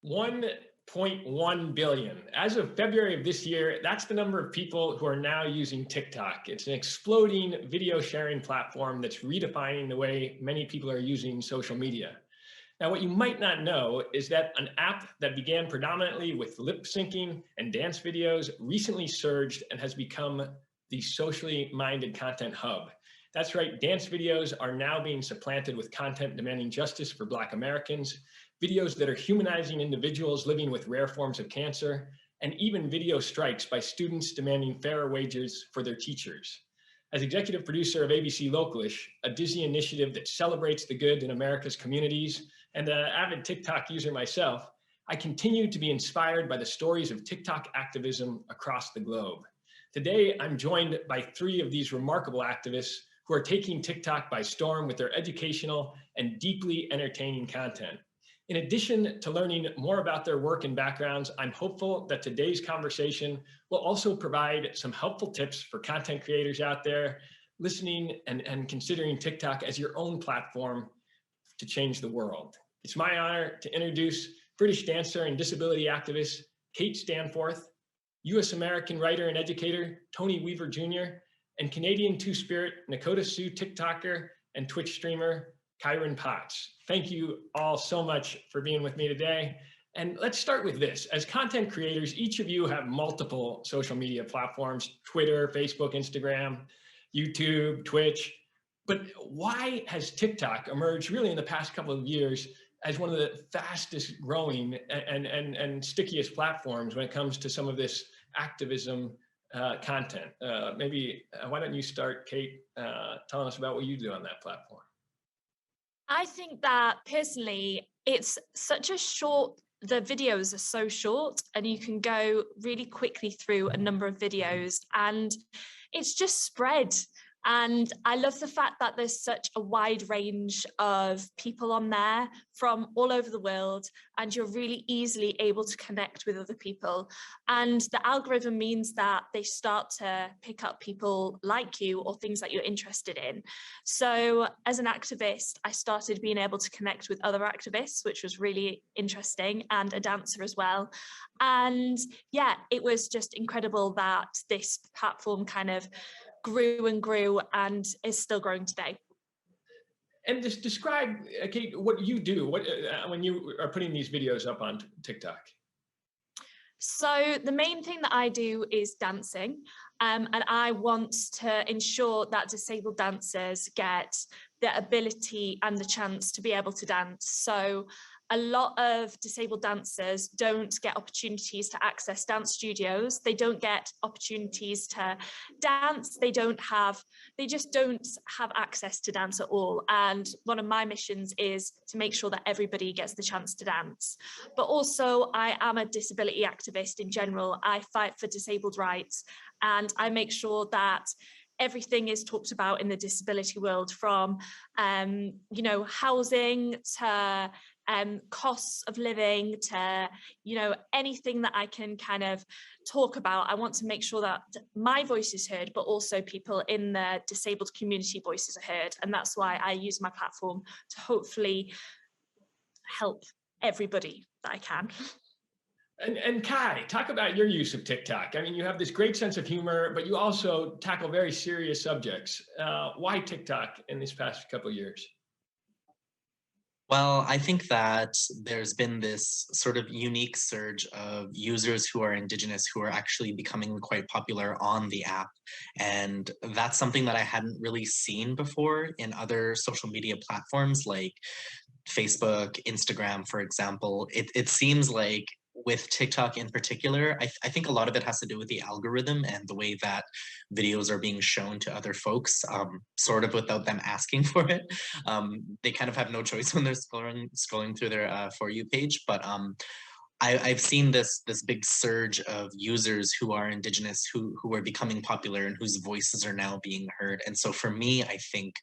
1.1 billion. As of February of this year, that's the number of people who are now using TikTok. It's an exploding video sharing platform that's redefining the way many people are using social media. Now, what you might not know is that an app that began predominantly with lip syncing and dance videos recently surged and has become the socially minded content hub. That's right, dance videos are now being supplanted with content demanding justice for Black Americans, videos that are humanizing individuals living with rare forms of cancer, and even video strikes by students demanding fairer wages for their teachers. As executive producer of ABC Localish, a Disney initiative that celebrates the good in America's communities, and an avid TikTok user myself, I continue to be inspired by the stories of TikTok activism across the globe. Today, I'm joined by 3 of these remarkable activists who are taking TikTok by storm with their educational and deeply entertaining content. In addition to learning more about their work and backgrounds, I'm hopeful that today's conversation will also provide some helpful tips for content creators out there listening and considering TikTok as your own platform to change the world. It's my honor to introduce British dancer and disability activist Kate Stanforth, US American writer and educator Tony Weaver Jr., and Canadian Two-Spirit Nakota Sioux TikToker and Twitch streamer Kyron Potts. Thank you all so much for being with me today. And let's start with this. As content creators, each of you have multiple social media platforms: Twitter, Facebook, Instagram, YouTube, Twitch. But why has TikTok emerged really in the past couple of years as one of the fastest growing and stickiest platforms when it comes to some of this activism content? Maybe why don't you start, Kate, telling us about what you do on that platform? I think that personally, it's such a short, the videos are so short and you can go really quickly through a number of videos and it's just spread. And I love the fact that there's such a wide range of people on there from all over the world, and you're really easily able to connect with other people. And the algorithm means that they start to pick up people like you or things that you're interested in. So as an activist, I started being able to connect with other activists, which was really interesting, and a dancer as well. And yeah, it was just incredible that this platform kind of grew and grew and is still growing today. And just describe, Kate, what you do when you are putting these videos up on TikTok. So the main thing that I do is dancing, and I want to ensure that disabled dancers get the ability and the chance to be able to dance. So a lot of disabled dancers don't get opportunities to access dance studios. They don't get opportunities to dance. They just don't have access to dance at all. And one of my missions is to make sure that everybody gets the chance to dance. But also I am a disability activist in general. I fight for disabled rights, and I make sure that everything is talked about in the disability world, from housing to costs of living to anything that I can kind of talk about. I want to make sure that my voice is heard, but also people in the disabled community voices are heard, and that's why I use my platform to hopefully help everybody that I can. And Kai, talk about your use of TikTok. I mean, you have this great sense of humor, but you also tackle very serious subjects. Why TikTok in these past couple of years? Well, I think that there's been this sort of unique surge of users who are Indigenous who are actually becoming quite popular on the app. And that's something that I hadn't really seen before in other social media platforms like Facebook, Instagram, for example. It seems like with TikTok in particular, I think a lot of it has to do with the algorithm and the way that videos are being shown to other folks, sort of without them asking for it. They kind of have no choice when they're scrolling through their For You page. But I've seen this big surge of users who are Indigenous, who are becoming popular and whose voices are now being heard. And so for me, I think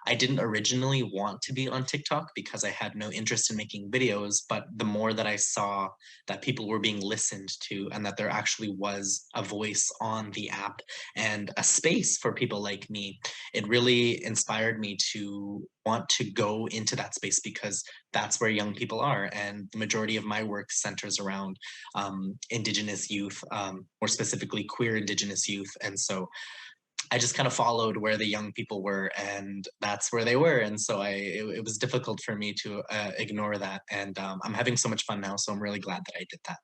I didn't originally want to be on TikTok because I had no interest in making videos, but the more that I saw that people were being listened to and that there actually was a voice on the app and a space for people like me, it really inspired me to want to go into that space, because that's where young people are. And the majority of my work centers around Indigenous youth, more specifically queer Indigenous youth. And so I just kind of followed where the young people were, and that's where they were. And so it was difficult for me to ignore that. And I'm having so much fun now, so I'm really glad that I did that.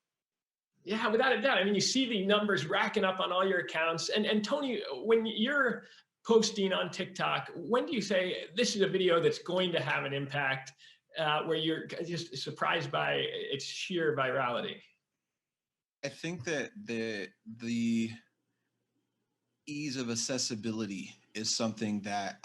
Yeah, without a doubt. I mean, you see the numbers racking up on all your accounts. And Tony, when you're posting on TikTok, when do you say this is a video that's going to have an impact, where you're just surprised by its sheer virality? I think that the ease of accessibility is something that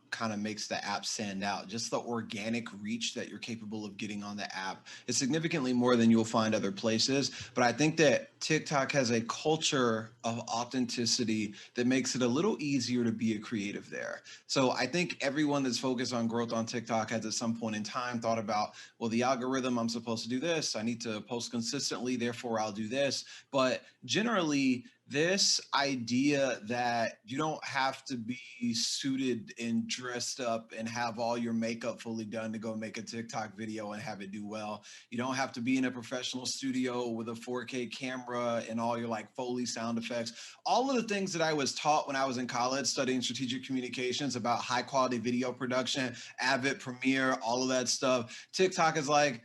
kind of makes the app stand out. Just the organic reach that you're capable of getting on the app is significantly more than you'll find other places. But I think that TikTok has a culture of authenticity that makes it a little easier to be a creative there. So I think everyone that's focused on growth on TikTok has at some point in time thought about, well, the algorithm, I'm supposed to do this. I need to post consistently, therefore I'll do this. But generally, this idea that you don't have to be suited and dressed up and have all your makeup fully done to go make a TikTok video and have it do well. You don't have to be in a professional studio with a 4K camera and all your like Foley sound effects. All of the things that I was taught when I was in college studying strategic communications about high quality video production, Avid, Premiere, all of that stuff. TikTok is like,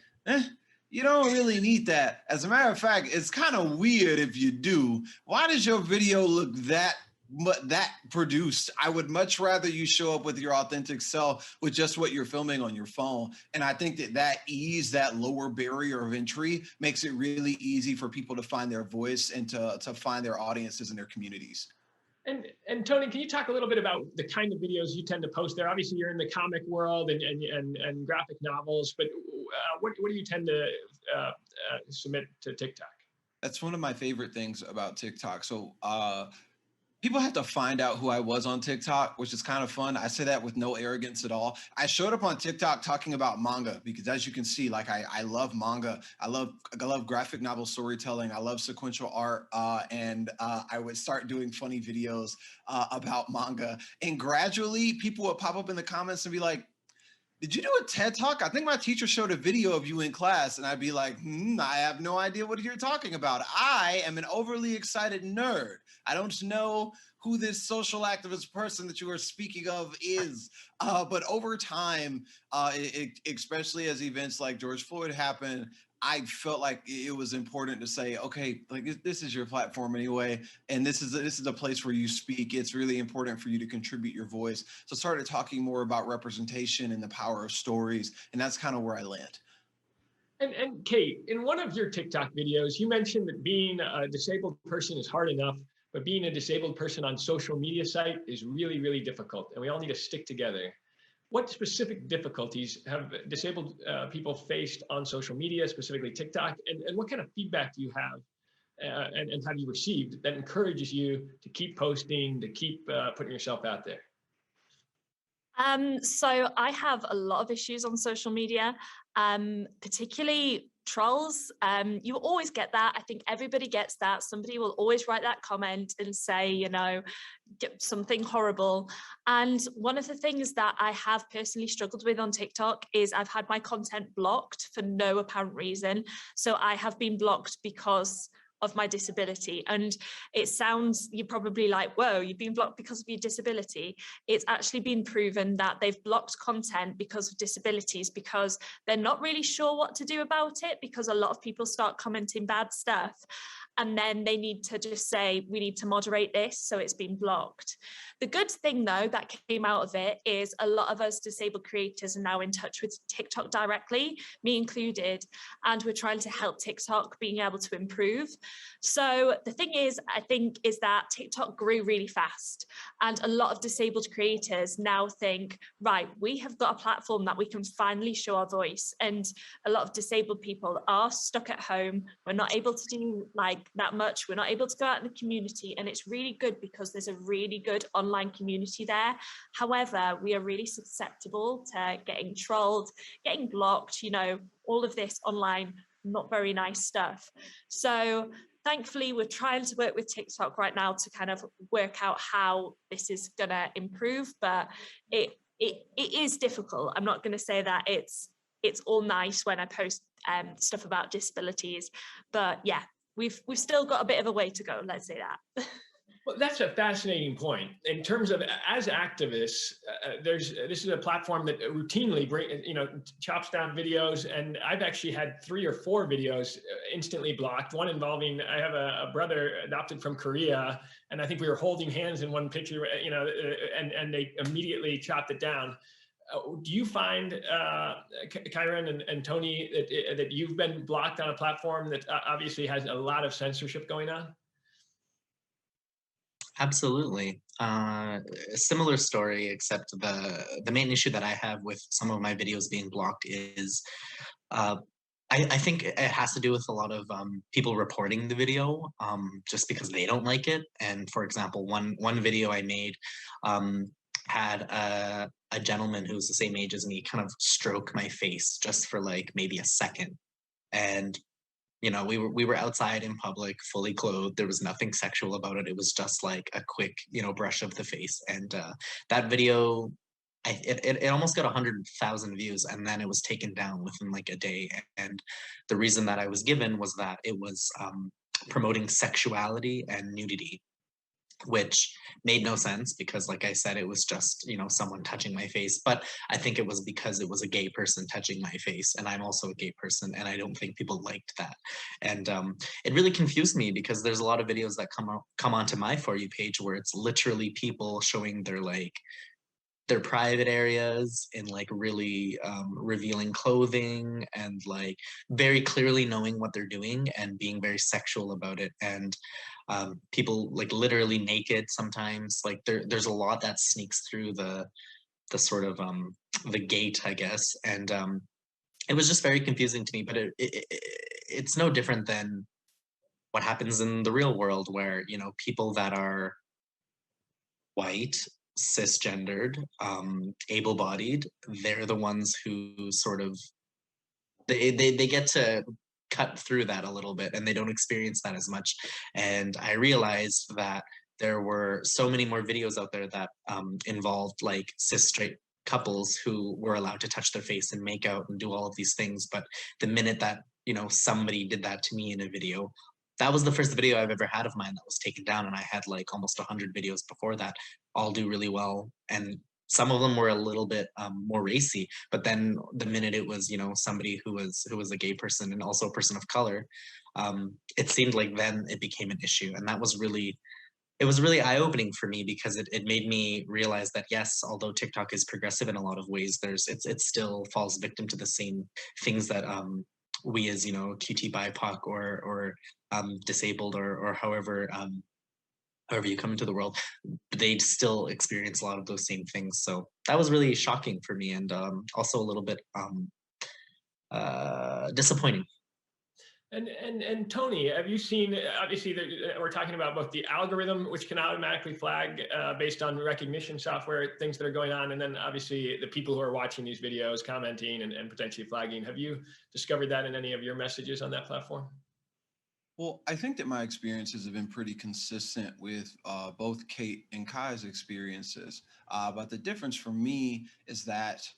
you don't really need that. As a matter of fact, it's kind of weird if you do. Why does your video look that produced? I would much rather you show up with your authentic self with just what you're filming on your phone. And I think that ease, that lower barrier of entry makes it really easy for people to find their voice and to find their audiences and their communities. And Tony, can you talk a little bit about the kind of videos you tend to post there? Obviously, you're in the comic world and graphic novels, but what do you tend to submit to TikTok? That's one of my favorite things about TikTok. So people have to find out who I was on TikTok, which is kind of fun. I say that with no arrogance at all. I showed up on TikTok talking about manga because, as you can see, like I love manga. I love graphic novel storytelling. I love sequential art, and I would start doing funny videos about manga. And gradually, people would pop up in the comments and be like, "Did you do a TED Talk? I think my teacher showed a video of you in class." And I'd be like, I have no idea what you're talking about. I am an overly excited nerd. I don't know who this social activist person that you are speaking of is. But over time, especially as events like George Floyd happened, I felt like it was important to say, okay, like this is your platform anyway, and this is a place where you speak. It's really important for you to contribute your voice. So I started talking more about representation and the power of stories, and that's kind of where I land. And Kate, in one of your TikTok videos, you mentioned that being a disabled person is hard enough, but being a disabled person on social media site is really, really difficult, and we all need to stick together. What specific difficulties have disabled people faced on social media, specifically TikTok, and what kind of feedback do you have and have you received that encourages you to keep posting, to keep putting yourself out there? So I have a lot of issues on social media, particularly trolls. You always get that. I think everybody gets that. Somebody will always write that comment and say, you know, something horrible. And one of the things that I have personally struggled with on TikTok is I've had my content blocked for no apparent reason. So I have been blocked because of my disability. And it sounds, you're probably like, whoa, you've been blocked because of your disability. It's actually been proven that they've blocked content because of disabilities, because they're not really sure what to do about it, because a lot of people start commenting bad stuff. And then they need to just say, we need to moderate this, so it's been blocked. The good thing, though, that came out of it is a lot of us disabled creators are now in touch with TikTok directly, me included, and we're trying to help TikTok being able to improve. So the thing is, I think, is that TikTok grew really fast, and a lot of disabled creators now think, right, we have got a platform that we can finally show our voice. And a lot of disabled people are stuck at home. We're not able to do like that much. We're not able to go out in the community, and it's really good because there's a really good online community there. However, we are really susceptible to getting trolled, getting blocked, you know, all of this online, not very nice stuff. So thankfully, we're trying to work with TikTok right now to kind of work out how this is going to improve, but it is difficult. I'm not going to say that it's it's all nice when I post stuff about disabilities. But yeah, we've still got a bit of a way to go, let's say that. Well, that's a fascinating point. In terms of as activists, this is a platform that routinely chops down videos, and I've actually had 3 or 4 videos instantly blocked. One involving, I have a brother adopted from Korea, and I think we were holding hands in one picture, and they immediately chopped it down. Do you find, Kyron and Tony, that you've been blocked on a platform that obviously has a lot of censorship going on? Absolutely. A similar story, except the main issue that I have with some of my videos being blocked is uh, I think it has to do with a lot of people reporting the video just because they don't like it. And for example, one video I made had a gentleman who's the same age as me kind of stroke my face just for like maybe a second. And we were outside in public, fully clothed. There was nothing sexual about it. It was just like a quick, brush of the face. And that video, it almost got 100,000 views, and then it was taken down within like a day. And the reason that I was given was that it was promoting sexuality and nudity, which made no sense because, like I said, it was just, someone touching my face. But I think it was because it was a gay person touching my face, and I'm also a gay person, and I don't think people liked that. And it really confused me because there's a lot of videos that come onto my For You page where it's literally people showing their private areas in like really revealing clothing and like very clearly knowing what they're doing and being very sexual about it. And people like literally naked sometimes. Like there's a lot that sneaks through the sort of the gate, I guess. And it was just very confusing to me. But it's no different than what happens in the real world, where people that are white, cisgendered, able-bodied, they're the ones who sort of they get to cut through that a little bit, and they don't experience that as much. And I realized that there were so many more videos out there that involved like cis straight couples who were allowed to touch their face and make out and do all of these things. But the minute that somebody did that to me in a video, that was the first video I've ever had of mine that was taken down, and I had like almost 100 videos before that all do really well. And some of them were a little bit more racy, but then the minute it was somebody who was a gay person and also a person of color, it seemed like then it became an issue. And that was really, it was really eye-opening for me, because it made me realize that yes, although TikTok is progressive in a lot of ways, it still falls victim to the same things that we as QT BIPOC or disabled or however you come into the world, they still experience a lot of those same things. So that was really shocking for me, and also a little bit disappointing. And Tony, have you seen, obviously we're talking about both the algorithm, which can automatically flag based on recognition software, things that are going on, and then obviously the people who are watching these videos, commenting and potentially flagging. Have you discovered that in any of your messages on that platform? Well, I think that my experiences have been pretty consistent with both Kate and Kai's experiences. But the difference for me is that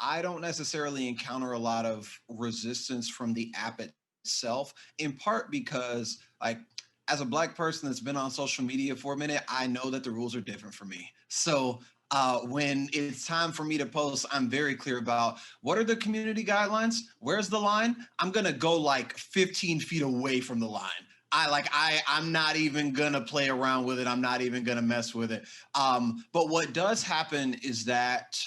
I don't necessarily encounter a lot of resistance from the app itself, in part because, like, as a Black person that's been on social media for a minute, I know that the rules are different for me. So when it's time for me to post, I'm very clear about what are the community guidelines, where's the line. I'm gonna go like 15 feet away from the line. I'm not even gonna play around with it. I'm not even gonna mess with it. But what does happen is that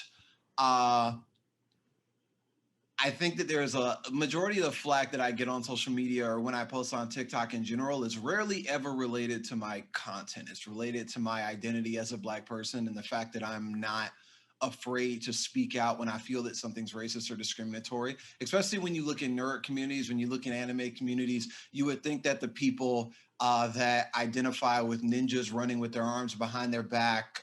I think that there's a majority of the flack that I get on social media or when I post on TikTok in general is rarely ever related to my content. It's related to my identity as a Black person and the fact that I'm not afraid to speak out when I feel that something's racist or discriminatory, especially when you look in nerd communities, when you look in anime communities. You would think that the people that identify with ninjas running with their arms behind their back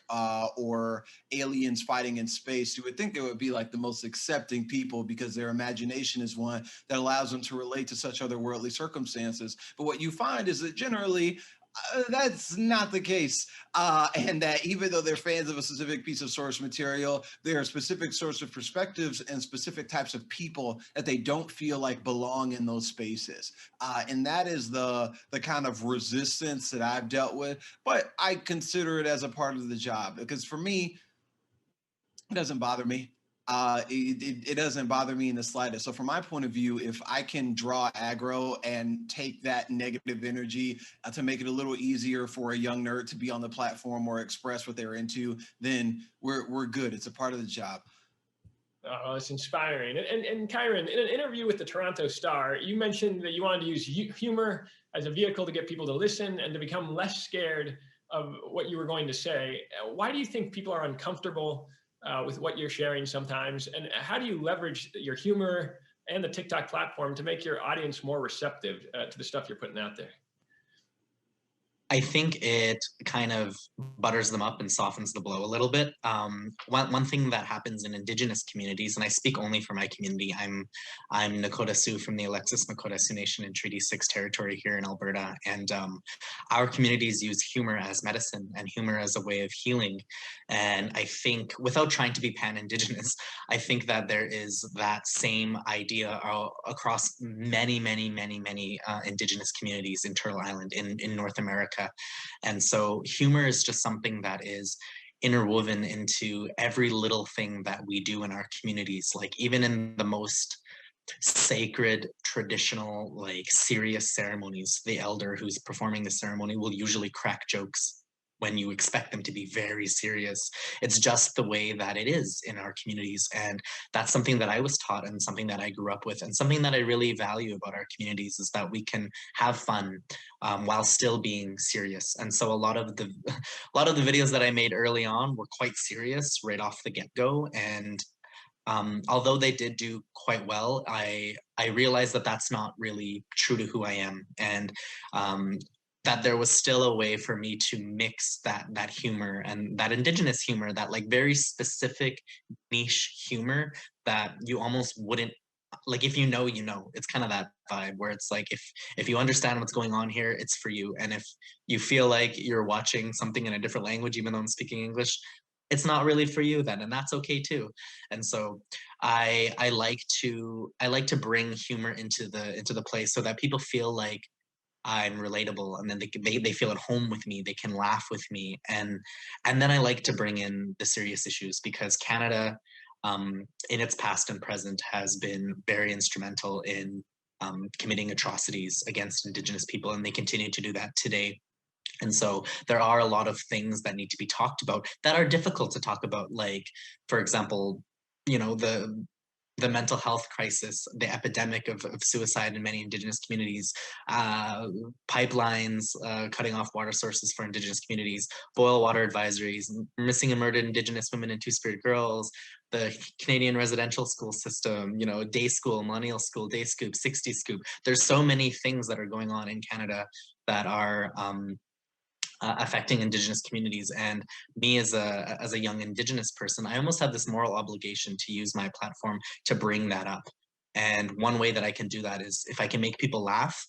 or aliens fighting in space, you would think they would be like the most accepting people because their imagination is one that allows them to relate to such otherworldly circumstances. But what you find is that generally That's not the case. And that even though they're fans of a specific piece of source material, there are specific sorts of perspectives and specific types of people that they don't feel like belong in those spaces. And that is the kind of resistance that I've dealt with. But I consider it as a part of the job because for me, it doesn't bother me. It doesn't bother me in the slightest. So from my point of view, if I can draw aggro and take that negative energy to make it a little easier for a young nerd to be on the platform or express what they're into, then we're good. It's a part of the job. Oh, it's inspiring. And Kyron, in an interview with the Toronto Star, you mentioned that you wanted to use humor as a vehicle to get people to listen and to become less scared of what you were going to say. Why do you think people are uncomfortable with what you're sharing sometimes? And how do you leverage your humor and the TikTok platform to make your audience more receptive to the stuff you're putting out there? I think it kind of butters them up and softens the blow a little bit. One thing that happens in Indigenous communities, and I speak only for my community, I'm Nakota Sioux from the Alexis Nakota Sioux Nation in Treaty 6 territory here in Alberta, and our communities use humor as medicine and humor as a way of healing. And I think, without trying to be pan-Indigenous, I think that there is that same idea across many Indigenous communities in Turtle Island in North America. And so humor is just something that is interwoven into every little thing that we do in our communities. Like even in the most sacred, traditional, like serious ceremonies, the elder who's performing the ceremony will usually crack jokes when you expect them to be very serious. It's just the way that it is in our communities. And that's something that I was taught and something that I grew up with and something that I really value about our communities is that we can have fun while still being serious. And so a lot of the videos that I made early on were quite serious right off the get-go. And although they did do quite well, I realized that that's not really true to who I am. And that there was still a way for me to mix that humor and that Indigenous humor, that like very specific niche humor that you almost wouldn't, like if you know, you know. It's kind of that vibe where it's like if you understand what's going on here, it's for you. And if you feel like you're watching something in a different language, even though I'm speaking English, it's not really for you then, and that's okay too. And so I like to bring humor into the place so that people feel like I'm relatable, and then they feel at home with me. They can laugh with me, and then I like to bring in the serious issues because Canada, in its past and present, has been very instrumental in committing atrocities against Indigenous people, and they continue to do that today. And so there are a lot of things that need to be talked about that are difficult to talk about, like, for example, you know, the mental health crisis, the epidemic of suicide in many Indigenous communities, pipelines cutting off water sources for Indigenous communities, boil water advisories, missing and murdered Indigenous women and Two-Spirit girls, the Canadian residential school system, you know, day school, millennial school, day scoop, 60 scoop. There's so many things that are going on in Canada that are affecting Indigenous communities. And me as a young Indigenous person, I almost have this moral obligation to use my platform to bring that up. And one way that I can do that is if I can make people laugh,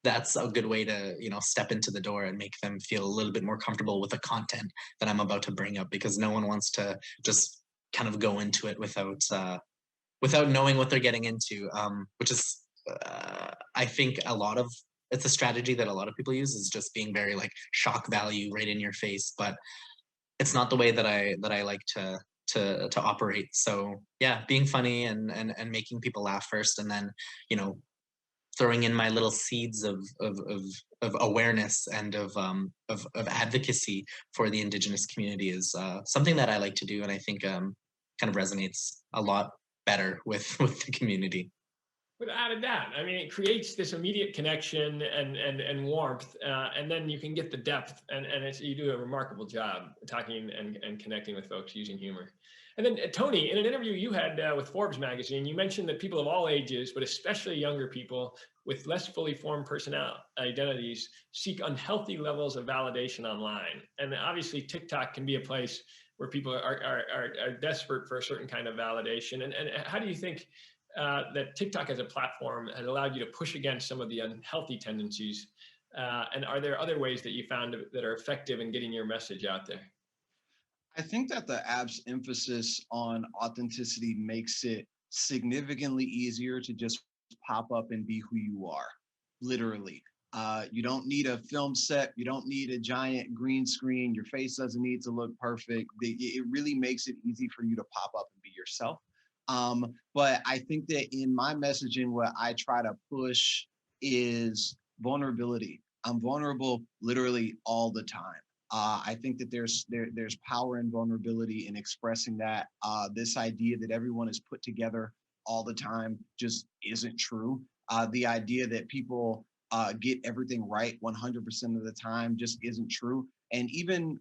that's a good way to, you know, step into the door and make them feel a little bit more comfortable with the content that I'm about to bring up, because no one wants to just kind of go into it without knowing what they're getting into, which is, I think it's a strategy that a lot of people use, is just being very like shock value right in your face, but it's not the way that I like to operate. So yeah, being funny and making people laugh first, and then, you know, throwing in my little seeds of awareness and of advocacy for the Indigenous community is something that I like to do, and I think kind of resonates a lot better with the community. Without a doubt. I mean, it creates this immediate connection and warmth, and then you can get the depth, and you do a remarkable job talking and connecting with folks using humor. And then Tony, in an interview you had with Forbes magazine, you mentioned that people of all ages, but especially younger people with less fully formed personal identities, seek unhealthy levels of validation online. And obviously TikTok can be a place where people are desperate for a certain kind of validation. And how do you think that TikTok as a platform has allowed you to push against some of the unhealthy tendencies And are there other ways that you found that are effective in getting your message out there? I think that the app's emphasis on authenticity makes it significantly easier to just pop up and be who you are, literally. You don't need a film set. You don't need a giant green screen. Your face doesn't need to look perfect. It really makes it easy for you to pop up and be yourself. But I think that in my messaging, what I try to push is vulnerability. I'm vulnerable literally all the time. I think that there's power in vulnerability in expressing that. This idea that everyone is put together all the time just isn't true. The idea that people get everything right 100% of the time just isn't true. And even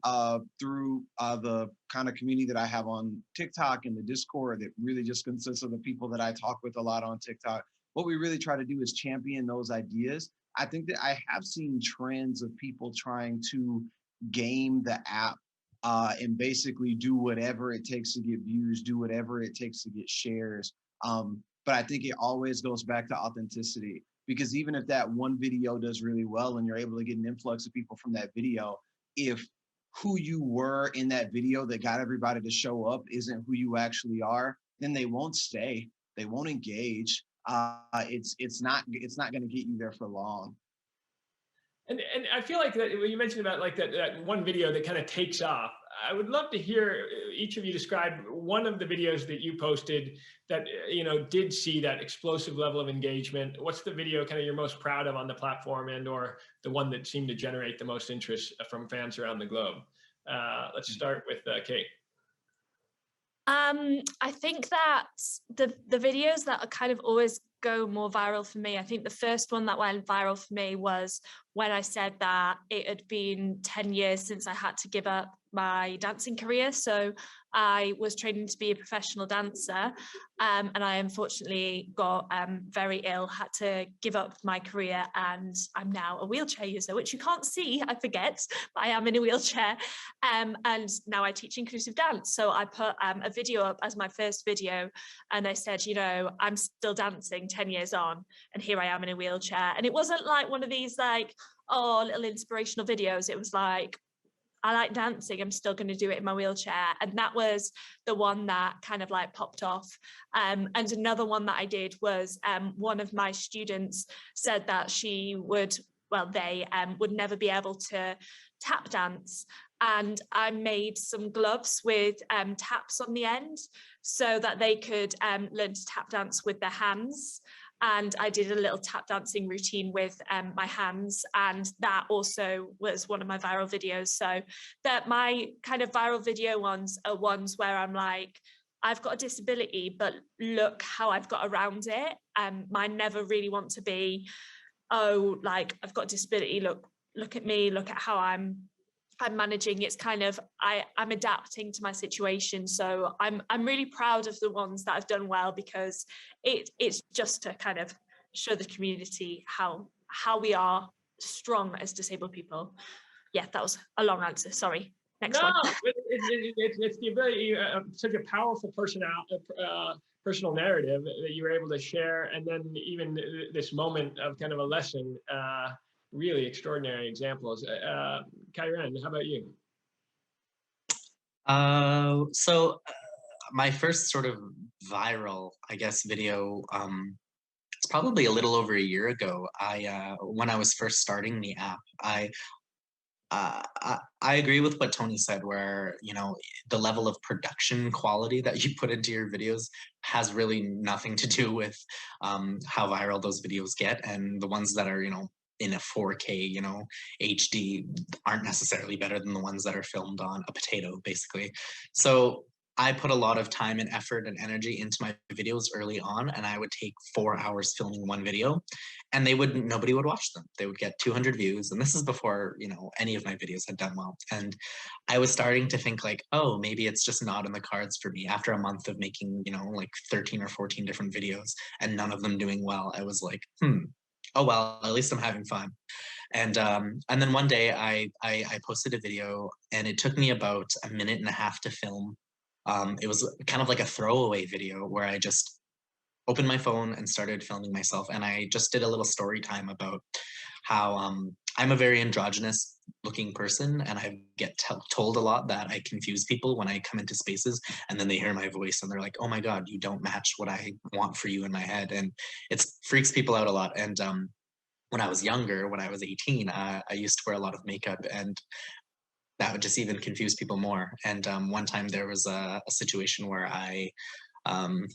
through the kind of community that I have on TikTok and the Discord that really just consists of the people that I talk with a lot on TikTok, what we really try to do is champion those ideas. I think that I have seen trends of people trying to game the app and basically do whatever it takes to get views, do whatever it takes to get shares. But I think it always goes back to authenticity, because even if that one video does really well and you're able to get an influx of people from that video, if who you were in that video that got everybody to show up isn't who you actually are, then they won't stay, they won't engage. It's not going to get you there for long. And I feel like that when you mentioned about like that one video that kind of takes off, I would love to hear each of you describe one of the videos that you posted that did see that explosive level of engagement. What's the video kind of you're most proud of on the platform, and or the one that seemed to generate the most interest from fans around the globe? Let's start with Kate. I think that the videos that are kind of always go more viral for me, I think the first one that went viral for me was when I said that it had been 10 years since I had to give up my dancing career. So I was training to be a professional dancer, and I unfortunately got very ill, had to give up my career, and I'm now a wheelchair user, which you can't see, I forget, but I am in a wheelchair, and now I teach inclusive dance. So I put a video up as my first video, and I said, I'm still dancing 10 years on, and here I am in a wheelchair. And it wasn't like one of these like, oh, little inspirational videos. It was like, I like dancing, I'm still going to do it in my wheelchair. And that was the one that kind of like popped off. And another one that I did was one of my students said that they would never be able to tap dance. And I made some gloves with taps on the end so that they could learn to tap dance with their hands. And I did a little tap dancing routine with my hands, and that also was one of my viral videos. So that my kind of viral video ones are ones where I'm like, I've got a disability, but look how I've got around it. Mine never really want to be, oh, like I've got a disability, look at me, look at how I'm managing. It's kind of I'm adapting to my situation. So I'm really proud of the ones that I've done well, because it's just to kind of show the community how we are strong as disabled people. Yeah, that was a long answer. Sorry. Next one. It's the ability, such a powerful personal narrative that you were able to share, and then even this moment of kind of a lesson. Really extraordinary examples. Kyren, how about you? So my first sort of viral, I guess, video, it's probably a little over a year ago. When I was first starting the app, I agree with what Tony said, where the level of production quality that you put into your videos has really nothing to do with how viral those videos get, and the ones that are in a 4K, HD aren't necessarily better than the ones that are filmed on a potato, basically. So I put a lot of time and effort and energy into my videos early on, and I would take 4 hours filming one video, and nobody would watch them. They would get 200 views, and this is before any of my videos had done well. And I was starting to think like, oh, maybe it's just not in the cards for me. After a month of making like 13 or 14 different videos and none of them doing well, I was like, oh well, at least I'm having fun. And then one day I posted a video, and it took me about a minute and a half to film. It was kind of like a throwaway video where I just opened my phone and started filming myself, and I just did a little story time about how I'm a very androgynous looking person, and I get told a lot that I confuse people when I come into spaces, and then they hear my voice and they're like, oh my God, you don't match what I want for you in my head. And it freaks people out a lot. And when I was younger, when I was 18, I used to wear a lot of makeup, and that would just even confuse people more. And one time there was a situation where um,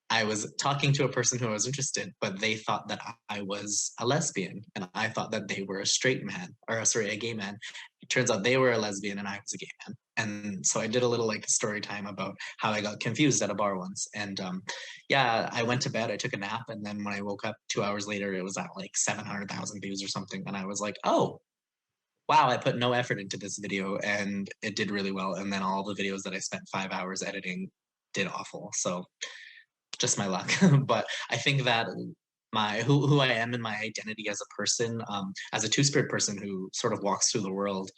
I was talking to a person who I was interested, but they thought that I was a lesbian, and I thought that they were a straight man, or sorry, a gay man. It turns out they were a lesbian and I was a gay man. And so I did a little like story time about how I got confused at a bar once. And yeah, I went to bed, I took a nap, and then when I woke up 2 hours later, it was at like 700,000 views or something. And I was like, oh, wow, I put no effort into this video and it did really well. And then all the videos that I spent 5 hours editing did awful. So just my luck. But I think that my who I am and my identity as a person, as a two-spirit person who sort of walks through the world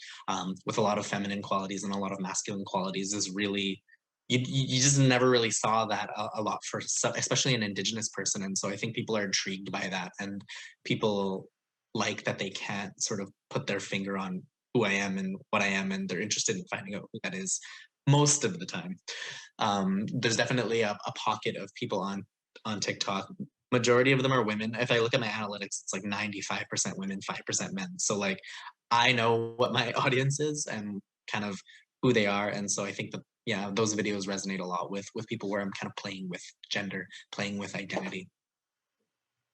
with a lot of feminine qualities and a lot of masculine qualities, is really, you just never really saw that a lot for, especially an Indigenous person. And so I think people are intrigued by that, and people like that they can't sort of put their finger on who I am and what I am, and they're interested in finding out who that is most of the time. There's definitely a pocket of people on TikTok. Majority of them are women. If I look at my analytics, it's like 95% women, 5% men. So like, I know what my audience is and kind of who they are. And so I think that, yeah, those videos resonate a lot with people where I'm kind of playing with gender, playing with identity.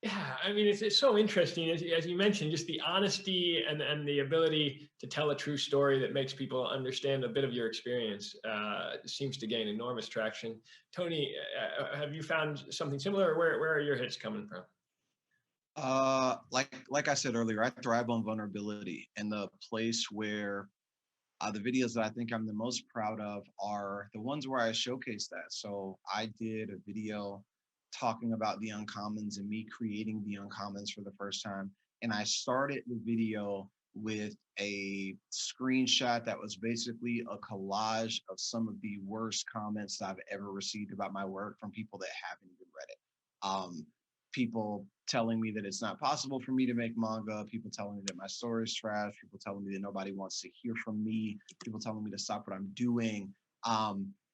Yeah, I mean, it's so interesting, as you mentioned, just the honesty and the ability to tell a true story that makes people understand a bit of your experience seems to gain enormous traction. Tony, have you found something similar? Where are your hits coming from? Like I said earlier, I thrive on vulnerability, and the place where the videos that I think I'm the most proud of are the ones where I showcase that. So I did a video talking about the uncommons and me creating the uncommons for the first time. And I started the video with a screenshot that was basically a collage of some of the worst comments I've ever received about my work from people that haven't even read it. People telling me that it's not possible for me to make manga, people telling me that my story is trash, people telling me that nobody wants to hear from me, people telling me to stop what I'm doing.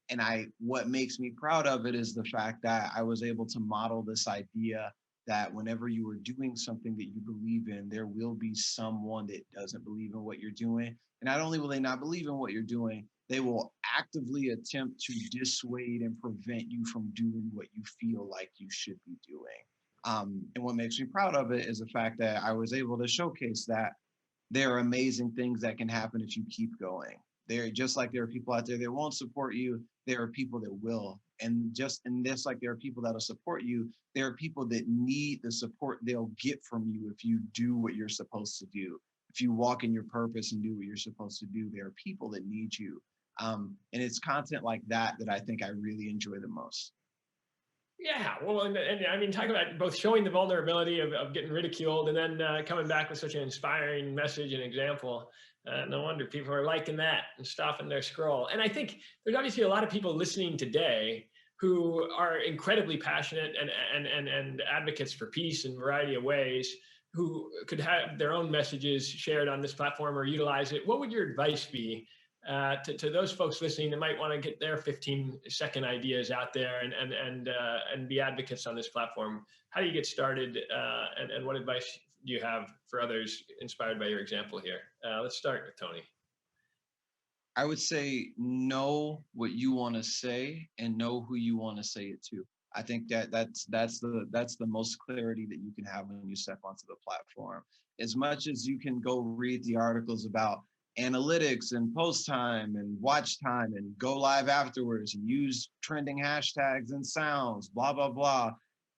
And what makes me proud of it is the fact that I was able to model this idea that whenever you are doing something that you believe in, there will be someone that doesn't believe in what you're doing. And not only will they not believe in what you're doing, they will actively attempt to dissuade and prevent you from doing what you feel like you should be doing. And what makes me proud of it is the fact that I was able to showcase that there are amazing things that can happen if you keep going. There, just like there are people out there that won't support you, there are people that will. And just like there are people that'll support you, there are people that need the support they'll get from you if you do what you're supposed to do. If you walk in your purpose and do what you're supposed to do, there are people that need you. And it's content like that that I think I really enjoy the most. Yeah, well, and I mean, talking about both showing the vulnerability of getting ridiculed and then coming back with such an inspiring message and example. No wonder people are liking that and stopping their scroll. And I think there's obviously a lot of people listening today who are incredibly passionate and advocates for peace in a variety of ways, who could have their own messages shared on this platform or utilize it. What would your advice be to those folks listening that might want to get their 15-second ideas out there and be advocates on this platform? How do you get started, and what advice do you have for others inspired by your example here? Let's start with Tony. I would say know what you want to say and know who you want to say it to. I think that's the most clarity that you can have when you step onto the platform. As much as you can go read the articles about analytics and post time and watch time and go live afterwards and use trending hashtags and sounds, blah, blah, blah.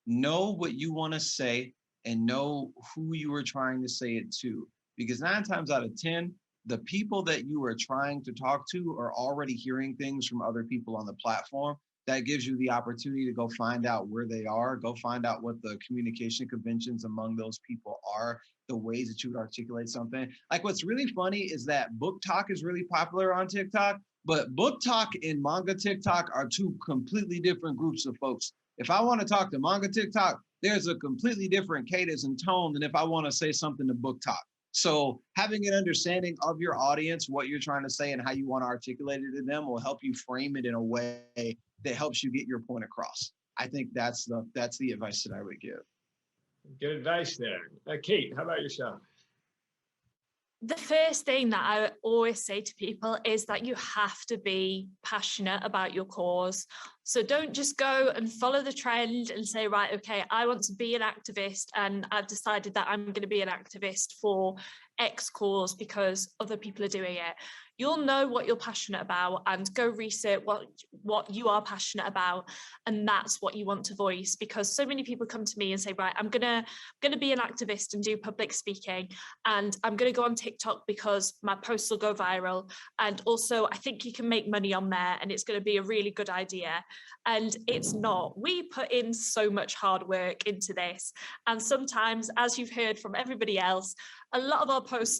Know what you want to say and know who you are trying to say it to. Because 9 times out of 10, the people that you are trying to talk to are already hearing things from other people on the platform. That gives you the opportunity to go find out where they are, go find out what the communication conventions among those people are, the ways that you would articulate something. Like, what's really funny is that book talk is really popular on TikTok, but book talk and manga TikTok are 2 completely different groups of folks. If I want to talk to manga TikTok, there's a completely different cadence and tone than if I want to say something to book talk. So having an understanding of your audience, what you're trying to say and how you want to articulate it to them will help you frame it in a way that helps you get your point across. I think that's the advice that I would give. Good advice there. Kate, how about yourself? The first thing that I always say to people is that you have to be passionate about your cause. So don't just go and follow the trend and say, right, okay, I want to be an activist and I've decided that I'm going to be an activist for X cause because other people are doing it. You'll know what you're passionate about and go research what you are passionate about, and that's what you want to voice. Because so many people come to me and say, right, I'm gonna be an activist and do public speaking, and I'm gonna go on TikTok because my posts will go viral, and also I think you can make money on there and it's gonna be a really good idea. And it's not. We put in so much hard work into this, and sometimes, as you've heard from everybody else, a lot of our posts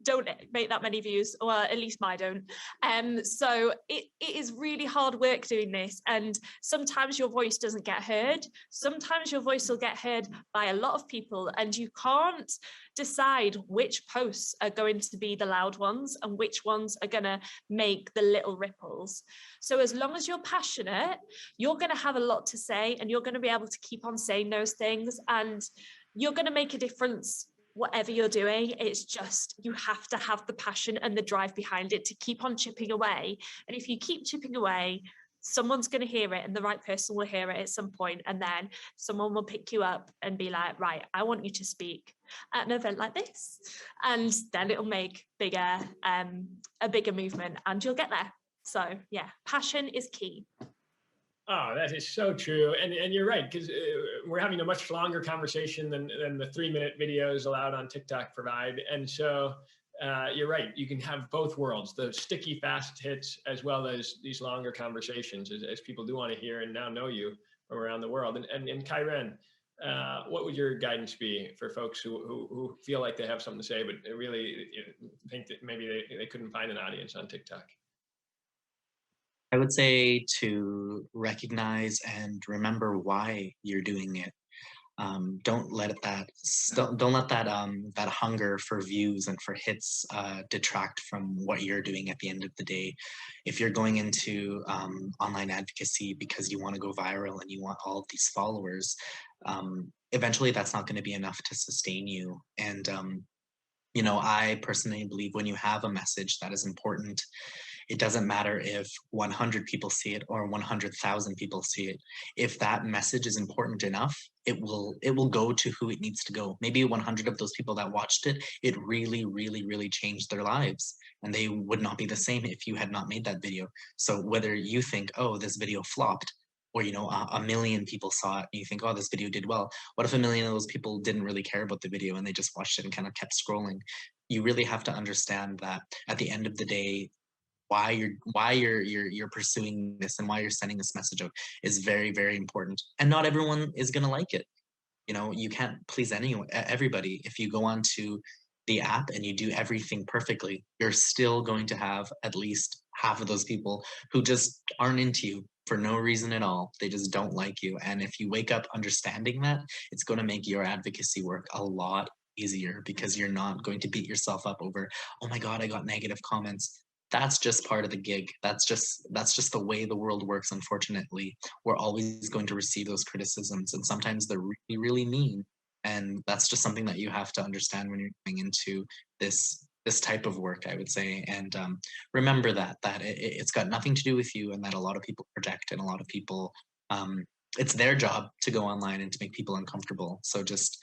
don't make that many views, or at least mine don't. So it is really hard work doing this, and sometimes your voice doesn't get heard. Sometimes your voice will get heard by a lot of people, and you can't decide which posts are going to be the loud ones and which ones are going to make the little ripples. So as long as you're passionate, you're going to have a lot to say, and you're going to be able to keep on saying those things, and you're going to make a difference whatever you're doing. It's just, you have to have the passion and the drive behind it to keep on chipping away. And if you keep chipping away, someone's going to hear it, and the right person will hear it at some point, and then someone will pick you up and be like, right, I want you to speak at an event like this, and then it'll make a bigger movement, and you'll get there. So yeah, passion is key. Oh, that is so true. And you're right, because we're having a much longer conversation than the 3-minute videos allowed on TikTok provide. And so you're right, you can have both worlds, the sticky fast hits, as well as these longer conversations, as people do want to hear and now know you from around the world. And Kyren, what would your guidance be for folks who feel like they have something to say, but really think that maybe they couldn't find an audience on TikTok? I would say to recognize and remember why you're doing it. Don't let that that hunger for views and for hits detract from what you're doing at the end of the day. If you're going into online advocacy because you want to go viral and you want all of these followers, eventually that's not going to be enough to sustain you. And you know, I personally believe when you have a message that is important, it doesn't matter if 100 people see it or 100,000 people see it. If that message is important enough, it will go to who it needs to go. Maybe 100 of those people that watched it, it really, really, really changed their lives, and they would not be the same if you had not made that video. So whether you think, oh, this video flopped, or you know, a million people saw it and you think, oh, this video did well. What if a million of those people didn't really care about the video and they just watched it and kind of kept scrolling? You really have to understand that at the end of the day, why you're pursuing this and why you're sending this message out is very, very important. And not everyone is going to like it. You know, you can't please everybody. If you go onto the app and you do everything perfectly, you're still going to have at least half of those people who just aren't into you for no reason at all. They just don't like you. And if you wake up understanding that, it's going to make your advocacy work a lot easier, because you're not going to beat yourself up over, oh my God, I got negative comments. That's just part of the gig. That's just the way the world works. Unfortunately, we're always going to receive those criticisms, and sometimes they're really, really mean. And that's just something that you have to understand when you're going into this type of work, I would say. And remember that it's got nothing to do with you, and that a lot of people project, and a lot of people, it's their job to go online and to make people uncomfortable. So just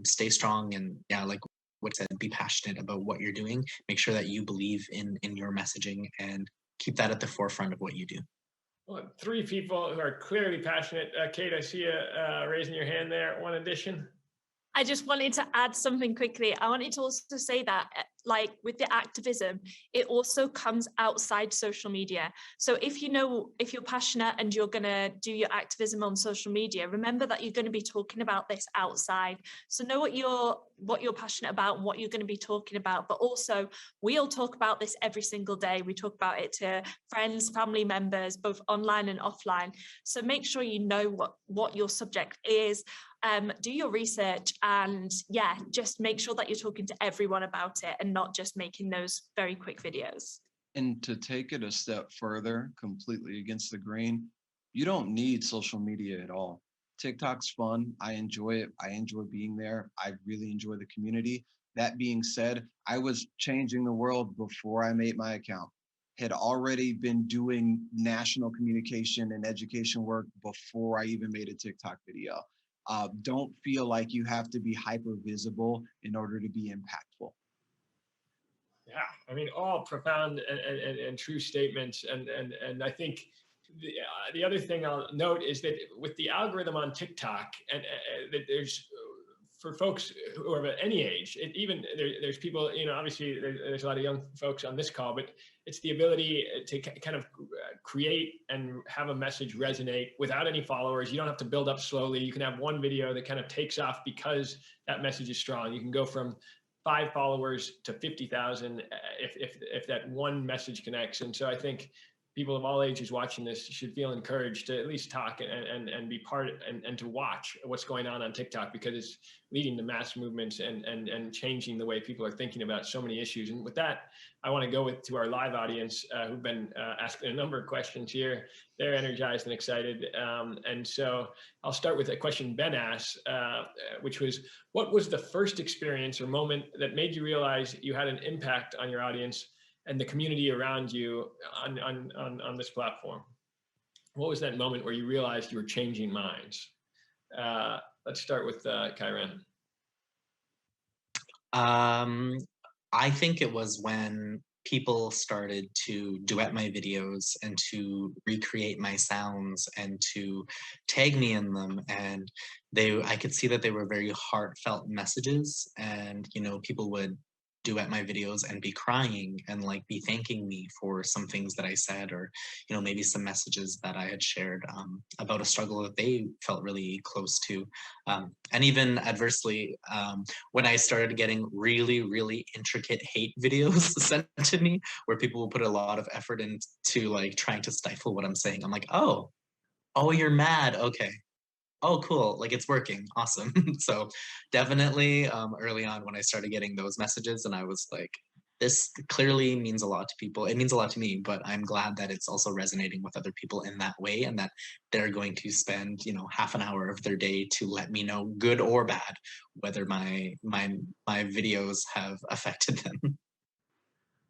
stay strong, and yeah, like what I said, be passionate about what you're doing. Make sure that you believe in your messaging, and keep that at the forefront of what you do. Well, 3 people who are clearly passionate. Kate, I see you raising your hand there. One addition. I just wanted to add something quickly. I wanted to also say that, like with the activism, it also comes outside social media. So if you're passionate and you're going to do your activism on social media, remember that you're going to be talking about this outside. So know what you're passionate about and what you're going to be talking about. But also, we all talk about this every single day. We talk about it to friends, family members, both online and offline. So make sure you know what your subject is. do your research, and yeah, just make sure that you're talking to everyone about it and not just making those very quick videos. And to take it a step further, completely against the grain, you don't need social media at all. TikTok's fun. I enjoy it. I enjoy being there. I really enjoy the community. That being said, I was changing the world before I made my account. Had already been doing national communication and education work before I even made a TikTok video. Don't feel like you have to be hyper visible in order to be impactful. Yeah, I mean, all profound and true statements. And I think the other thing I'll note is that with the algorithm on TikTok, and that there's, for folks who are of any age, there's people, obviously there's a lot of young folks on this call, but it's the ability to kind of create and have a message resonate without any followers. You don't have to build up slowly. You can have one video that kind of takes off because that message is strong. You can go from 5 followers to 50,000 if that one message connects. And so I think people of all ages watching this should feel encouraged to at least talk and be part and to watch what's going on TikTok, because it's leading to mass movements and changing the way people are thinking about so many issues. And with that, I want to go to our live audience who've been asking a number of questions here. They're energized and excited. And so I'll start with a question Ben asked, which was, what was the first experience or moment that made you realize you had an impact on your audience and the community around you on this platform? What was that moment where you realized you were changing minds? Let's start with Kyren. I think it was when people started to duet my videos and to recreate my sounds and to tag me in them, and I could see that they were very heartfelt messages, and people would duet my videos and be crying and like be thanking me for some things that I said, or maybe some messages that I had shared about a struggle that they felt really close to, and even adversely, when I started getting really, really intricate hate videos sent to me where people will put a lot of effort into like trying to stifle what I'm saying, I'm like, oh, you're mad, okay. Oh, cool, like it's working, awesome. So definitely early on when I started getting those messages, and I was like, this clearly means a lot to people. It means a lot to me, but I'm glad that it's also resonating with other people in that way, and that they're going to spend, half an hour of their day to let me know, good or bad, whether my videos have affected them.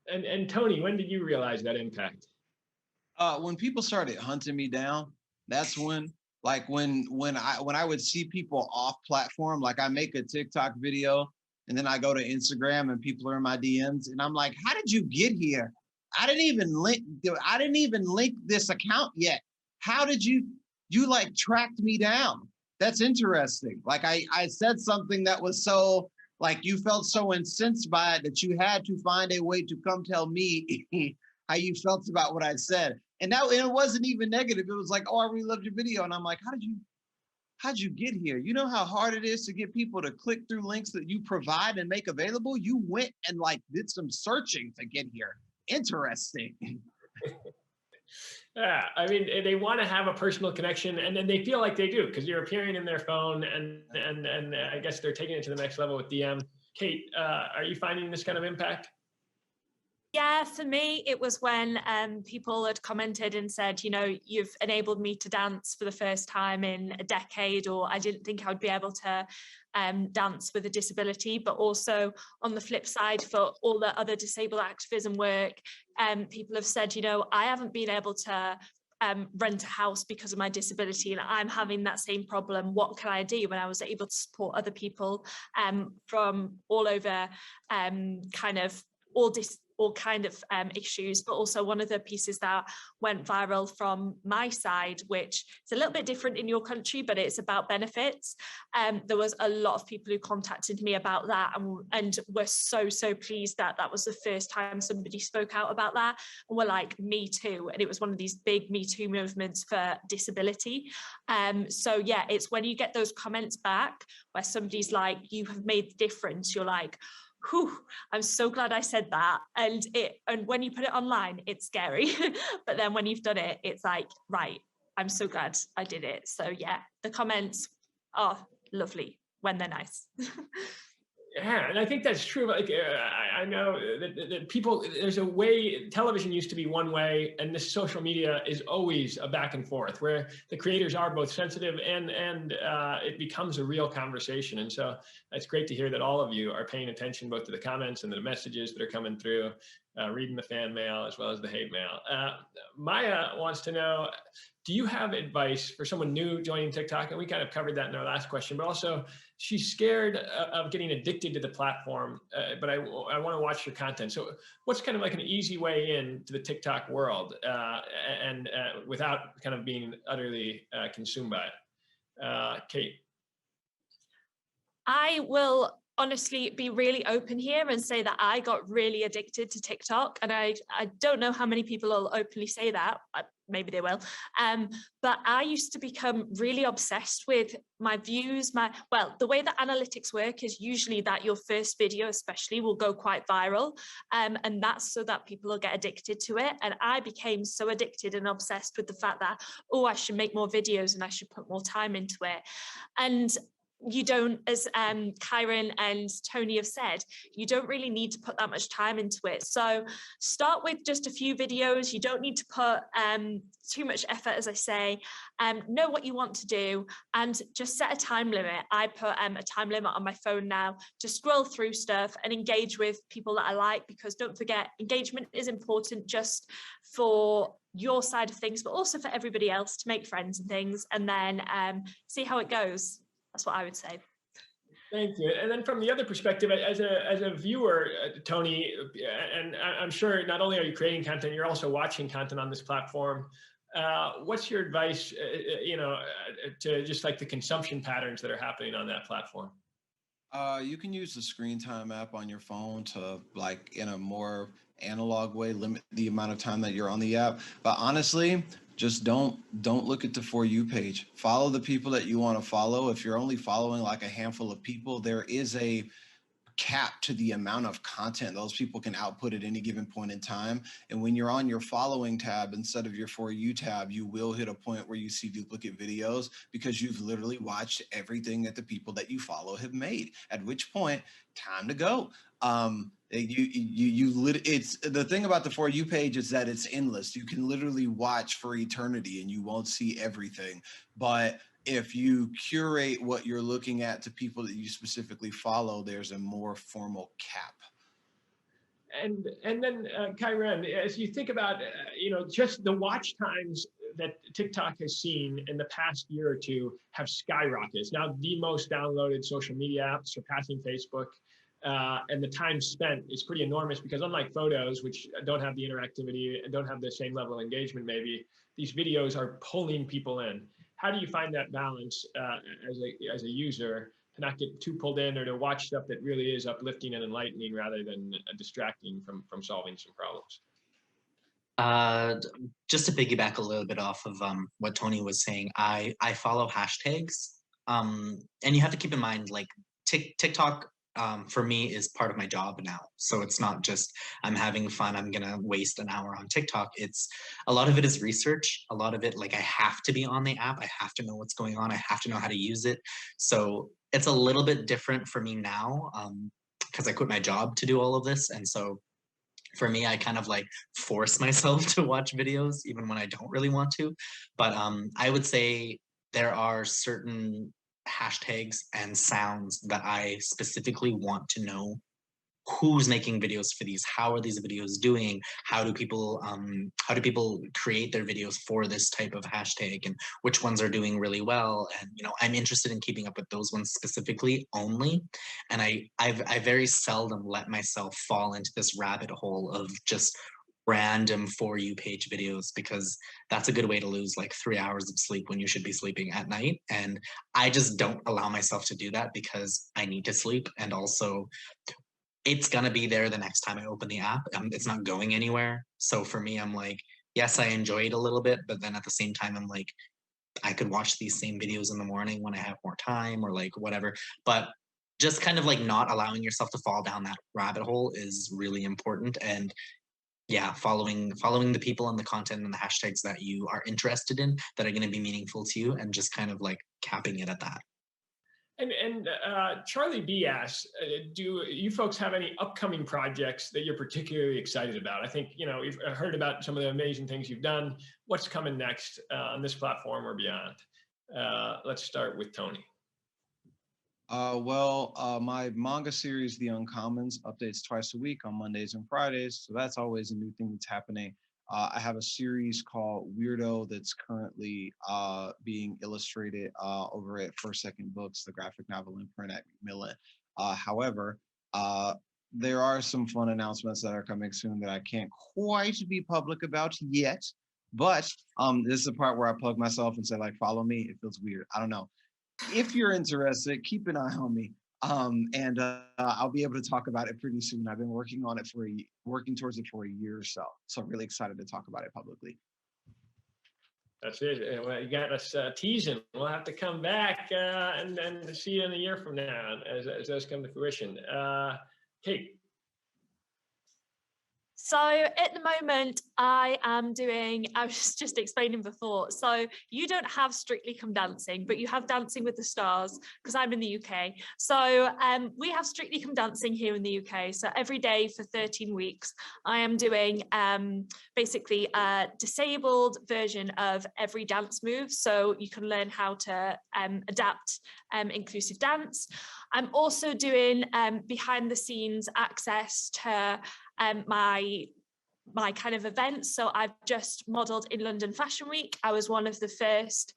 And Tony, when did you realize that impact? When people started hunting me down, that's when, like when I would see people off platform, like I make a TikTok video and then I go to Instagram and people are in my DMs and I'm like, how did you get here? I didn't even link this account yet. How did you like tracked me down? That's interesting. Like I said something that was so, like, you felt so incensed by it that you had to find a way to come tell me how you felt about what I said. And it wasn't even negative. It was like, oh, I really loved your video. And I'm like, how'd you get here? You know how hard it is to get people to click through links that you provide and make available? You went and like did some searching to get here. Interesting. Yeah, I mean, they want to have a personal connection, and then they feel like they do because you're appearing in their phone, and I guess they're taking it to the next level with DM. Kate, are you finding this kind of impact? Yeah, for me, it was when people had commented and said, you've enabled me to dance for the first time in a decade, or I didn't think I would be able to dance with a disability. But also on the flip side, for all the other disabled activism work, people have said, I haven't been able to rent a house because of my disability, and I'm having that same problem. What can I do? When I was able to support other people from all over all kind of issues. But also one of the pieces that went viral from my side, which is a little bit different in your country, but it's about benefits. There was a lot of people who contacted me about that and were so pleased that that was the first time somebody spoke out about that, and were like, me too. And it was one of these big Me Too movements for disability. So yeah, it's when you get those comments back where somebody's like, you have made the difference, you're like, whew, I'm so glad I said that. And when you put it online, it's scary. But then when you've done it, it's like, right, I'm so glad I did it. So yeah, the comments are lovely when they're nice. Yeah, and I think that's true. Like, I know that people, there's a way, television used to be one way, and this social media is always a back and forth where the creators are both sensitive and it becomes a real conversation. And so it's great to hear that all of you are paying attention both to the comments and the messages that are coming through, reading the fan mail as well as the hate mail. Maya wants to know, do you have advice for someone new joining TikTok? And we kind of covered that in our last question, but also she's scared of getting addicted to the platform, but I want to watch your content. So what's kind of like an easy way in to the TikTok world and without kind of being utterly consumed by it? Kate. I will honestly be really open here and say that I got really addicted to TikTok, and I don't know how many people will openly say that. Maybe they will. But I used to become really obsessed with my views. The way that analytics work is usually that your first video especially will go quite viral. And that's so that people will get addicted to it. And I became so addicted and obsessed with the fact that, oh, I should make more videos and I should put more time into it. And you don't, as Kyron and Tony have said, you don't really need to put that much time into it. So start with just a few videos. You don't need to put too much effort, as I say. Know what you want to do and just set a time limit. I put a time limit on my phone now to scroll through stuff and engage with people that I like, because don't forget, engagement is important just for your side of things, but also for everybody else, to make friends and things, and then see how it goes. That's what I would say. Thank you. And then from the other perspective, as a viewer, Tony, and I'm sure not only are you creating content, you're also watching content on this platform. What's your advice, to just like the consumption patterns that are happening on that platform? You can use the screen time app on your phone to, like, in a more analog way, limit the amount of time that you're on the app. But honestly, just don't look at the For You page. Follow the people that you want to follow. If you're only following like a handful of people, there is a cap to the amount of content those people can output at any given point in time. And when you're on your following tab instead of your For You tab, you will hit a point where you see duplicate videos because you've literally watched everything that the people that you follow have made, at which point, time to go. It's the thing about the For You page is that it's endless. You can literally watch for eternity and you won't see everything. But if you curate what you're looking at to people that you specifically follow, there's a more formal cap. And then Kyron, as you think about just the watch times that TikTok has seen in the past year or two have skyrocketed. It's now the most downloaded social media app, surpassing Facebook. And the time spent is pretty enormous because unlike photos, which don't have the interactivity and don't have the same level of engagement, maybe these videos are pulling people in. How do you find that balance as a user to not get too pulled in or to watch stuff that really is uplifting and enlightening rather than distracting from solving some problems? Just to piggyback a little bit off of what Tony was saying, I follow hashtags, and you have to keep in mind, like, TikTok for me is part of my job now. So it's not just I'm having fun, I'm gonna waste an hour on TikTok. It's a lot of it is research. A lot of it, like, I have to be on the app. I have to know what's going on. I have to know how to use it. So it's a little bit different for me now because I quit my job to do all of this. And so for me, I kind of like force myself to watch videos even when I don't really want to. But I would say there are certain hashtags and sounds that I specifically want to know who's making videos for these, how are these videos doing, how do people create their videos for this type of hashtag, and which ones are doing really well. And I'm interested in keeping up with those ones specifically only. And I very seldom let myself fall into this rabbit hole of just random For You page videos, because that's a good way to lose like 3 hours of sleep when you should be sleeping at night. And I just don't allow myself to do that because I need to sleep, and also it's gonna be there the next time I open the app. It's not going anywhere. So for me, I'm like, yes, I enjoy it a little bit, but then at the same time, I'm like, I could watch these same videos in the morning when I have more time or like whatever. But just kind of like not allowing yourself to fall down that rabbit hole is really important. And yeah, following the people and the content and the hashtags that you are interested in that are going to be meaningful to you, and just kind of like capping it at that. And Charlie B asks, do you folks have any upcoming projects that you're particularly excited about? I think, we've heard about some of the amazing things you've done. What's coming next on this platform or beyond? Let's start with Tony. My manga series, The Uncommons, updates twice a week on Mondays and Fridays. So that's always a new thing that's happening. I have a series called Weirdo that's currently being illustrated over at First Second Books, the graphic novel imprint at Macmillan. However, there are some fun announcements that are coming soon that I can't quite be public about yet. But this is the part where I plug myself and say, like, follow me. It feels weird. I don't know. If you're interested, keep an eye on me. And I'll be able to talk about it pretty soon. I've been working on it working towards it for a year or so. So I'm really excited to talk about it publicly. That's it. Well, you got us teasing. We'll have to come back and then see you in a year from now as those come to fruition. Kate. So at the moment, I was just explaining before, so you don't have Strictly Come Dancing, but you have Dancing with the Stars, because I'm in the UK. So we have Strictly Come Dancing here in the UK. So every day for 13 weeks, I am doing basically a disabled version of every dance move. So you can learn how to adapt inclusive dance. I'm also doing behind the scenes access to my kind of events. So I've just modelled in London Fashion Week. I was one of the first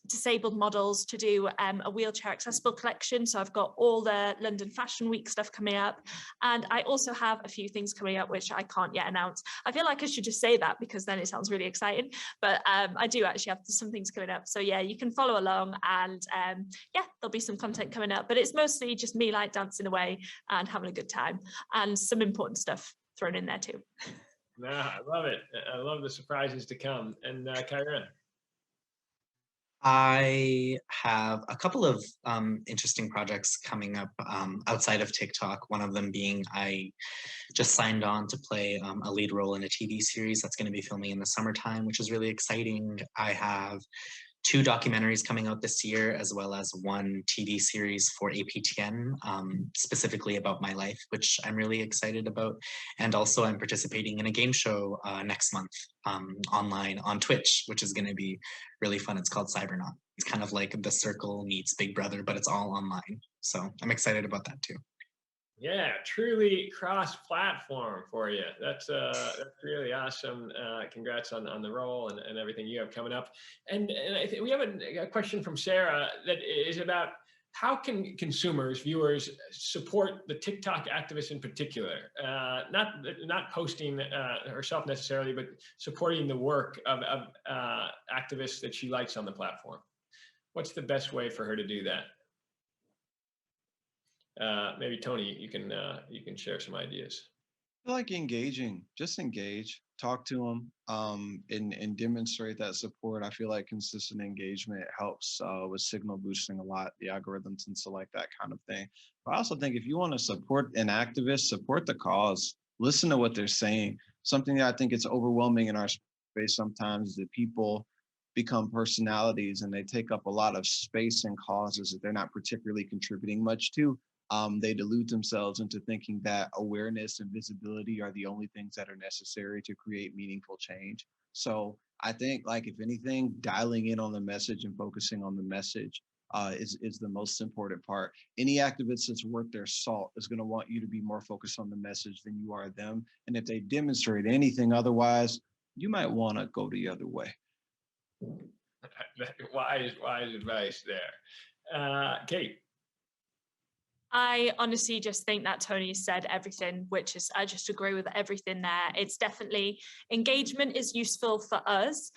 disabled models to do a wheelchair accessible collection. So I've got all the London Fashion Week stuff coming up. And I also have a few things coming up, which I can't yet announce. I feel like I should just say that because then it sounds really exciting. But I do actually have some things coming up. So yeah, you can follow along and yeah, there'll be some content coming up. But it's mostly just me like dancing away and having a good time and some important stuff thrown in there too. No, I love it. I love the surprises to come. And Kyron. I have a couple of interesting projects coming up outside of TikTok. One of them being I just signed on to play a lead role in a TV series that's going to be filming in the summertime, which is really exciting. I have 2 documentaries coming out this year, as well as 1 TV series for APTN, specifically about my life, which I'm really excited about. And also I'm participating in a game show next month online on Twitch, which is going to be really fun. It's called Cybernaut. It's kind of like The Circle meets Big Brother, but it's all online. So I'm excited about that too. Yeah, truly cross-platform for you. That's really awesome. Congrats on the role and everything you have coming up. And I think we have a question from Sarah that is about how can consumers, viewers, support the TikTok activists in particular? Not posting herself necessarily, but supporting the work of activists that she likes on the platform. What's the best way for her to do that? Maybe Tony, you can share some ideas. I feel like engaging, just engage, talk to them, and demonstrate that support. I feel like consistent engagement helps with signal boosting a lot. The algorithms and so like that kind of thing. But I also think if you want to support an activist, support the cause. Listen to what they're saying. Something that I think it's overwhelming in our space sometimes is that people become personalities and they take up a lot of space in causes that they're not particularly contributing much to. They delude themselves into thinking that awareness and visibility are the only things that are necessary to create meaningful change. So I think, like, if anything, dialing in on the message and focusing on the message is the most important part. Any activist that's worth their salt is going to want you to be more focused on the message than you are them. And if they demonstrate anything otherwise, you might want to go the other way. Wise advice there. Kate. I honestly just think that Tony said everything, which is, I just agree with everything there. It's definitely, engagement is useful for us,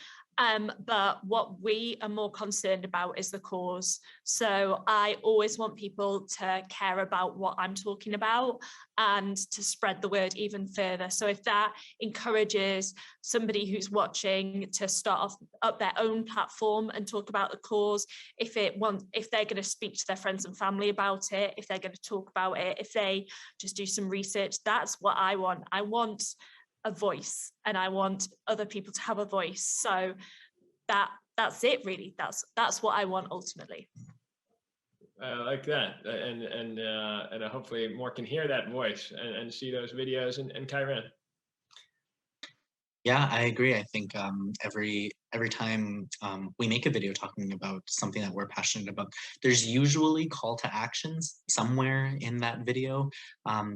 but what we are more concerned about is the cause. So I always want people to care about what I'm talking about and to spread the word even further. So if that encourages somebody who's watching to start up their own platform and talk about the cause, if they're going to speak to their friends and family about it, if they're going to talk about it, if they just do some research, that's what I want. I want a voice and I want other people to have a voice. So that's it really. That's what I want ultimately. I like that, and hopefully more can hear that voice and see those videos. And Kyron. Yeah, I agree. I think every time we make a video talking about something that we're passionate about, there's usually call to actions somewhere in that video.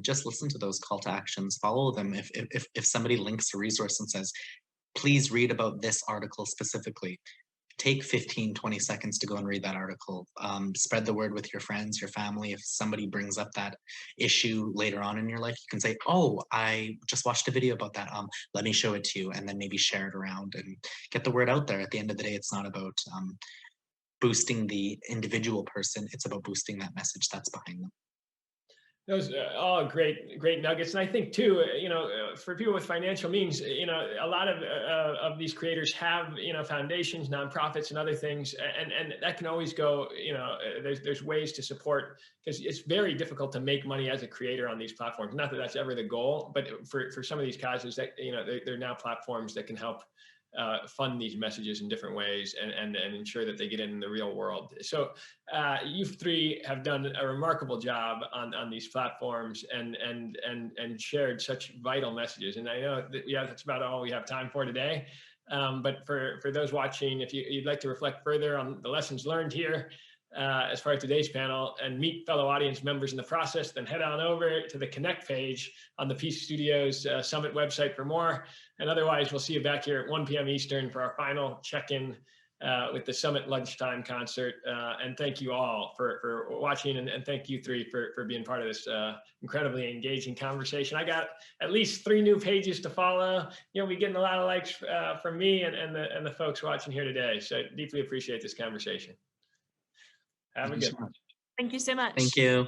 Just listen to those call to actions, follow them. If somebody links a resource and says, please read about this article specifically, take 15-20 seconds to go and read that article. Spread the word with your friends, your family. If somebody brings up that issue later on in your life, you can say, oh, I just watched a video about that, let me show it to you, and then maybe share it around and get the word out there. At the end of the day, it's not about boosting the individual person, it's about boosting that message that's behind them. Those are all great nuggets. And I think too, for people with financial means, a lot of these creators have, foundations, nonprofits, and other things, and that can always go, there's ways to support, because it's very difficult to make money as a creator on these platforms. Not that that's ever the goal, but for some of these causes that, they're now platforms that can help fund these messages in different ways and ensure that they get in the real world. So you three have done a remarkable job on these platforms and shared such vital messages. And I know that, that's about all we have time for today. But for those watching, if you'd like to reflect further on the lessons learned here, as part of today's panel, and meet fellow audience members in the process, then head on over to the Connect page on the Peace Studios Summit website for more. And otherwise, we'll see you back here at 1 p.m. Eastern for our final check-in with the Summit lunchtime concert. And thank you all for watching, and thank you three for being part of this incredibly engaging conversation. I got at least 3 new pages to follow. We're getting a lot of likes from me and the folks watching here today. So I deeply appreciate this conversation. Have a good one. Thank you so much. Thank you.